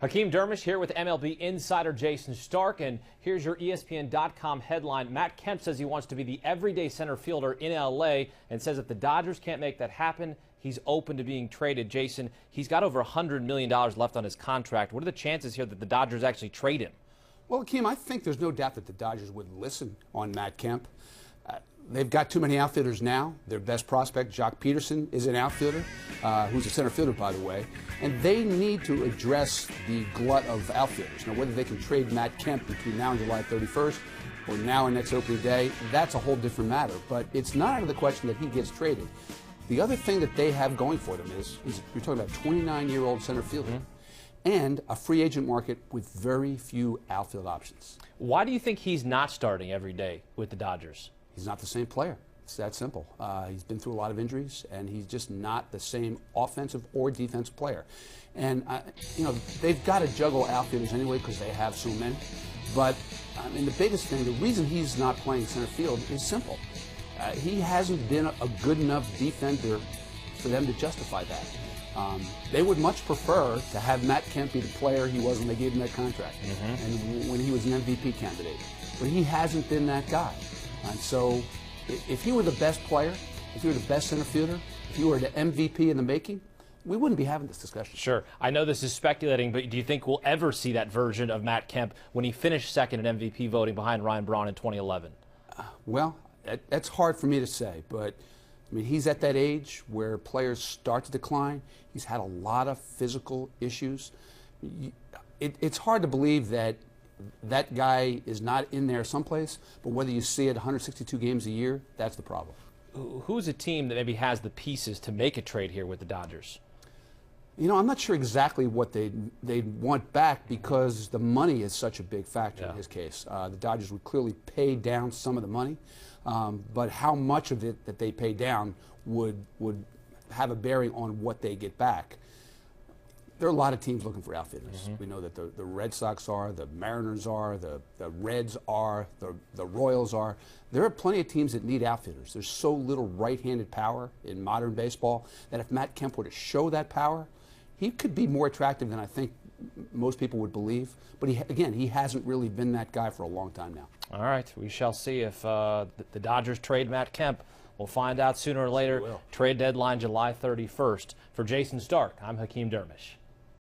Hakeem Dermish here with MLB insider Jayson Stark, and here's your ESPN.com headline. Matt Kemp says he wants to be the everyday center fielder in L.A. and says if the Dodgers can't make that happen, he's open to being traded. Jayson, he's got over $100 million left on his contract. What are the chances here that the Dodgers actually trade him? Well, Hakeem, I think there's no doubt that the Dodgers would listen on Matt Kemp. They've got too many outfielders now. Their best prospect, Jock Peterson, is an outfielder, who's a center fielder, by the way. And they need to address the glut of outfielders. Now, whether they can trade Matt Kemp between now and July 31st or now and next opening day, that's a whole different matter. But it's not out of the question that he gets traded. The other thing that they have going for them is you're talking about a 29-year-old center fielder and a free agent market with very few outfield options. Why do you think he's not starting every day with the Dodgers? He's not the same player. It's that simple. He's been through a lot of injuries, and he's just not the same offensive or defensive player. And, they've got to juggle outfielders anyway because they have so many. But, the biggest thing, the reason he's not playing center field is simple. He hasn't been a good enough defender for them to justify that. They would much prefer to have Matt Kemp be the player he was when they gave him that contract and when he was an MVP candidate. But he hasn't been that guy. And so if he were the best player, if he were the best center fielder, if he were the MVP in the making, we wouldn't be having this discussion. Sure. I know this is speculating, but do you think we'll ever see that version of Matt Kemp when he finished second in MVP voting behind Ryan Braun in 2011? Well, that's hard for me to say, but he's at that age where players start to decline. He's had a lot of physical issues. It's hard to believe that that guy is not in there someplace, but whether you see it 162 games a year, that's the problem. Who's a team that maybe has the pieces to make a trade here with the Dodgers? I'm not sure exactly what they'd want back because the money is such a big factor in his case. The Dodgers would clearly pay down some of the money, but how much of it that they pay down would have a bearing on what they get back. There are a lot of teams looking for outfielders. We know that the Red Sox are, the Mariners are, the Reds are, the Royals are. There are plenty of teams that need outfielders. There's so little right-handed power in modern baseball that if Matt Kemp were to show that power, he could be more attractive than I think most people would believe. But he hasn't really been that guy for a long time now. All right, we shall see if the Dodgers trade Matt Kemp. We'll find out sooner or later. Trade deadline July 31st. For Jayson Stark, I'm Hakeem Dermish.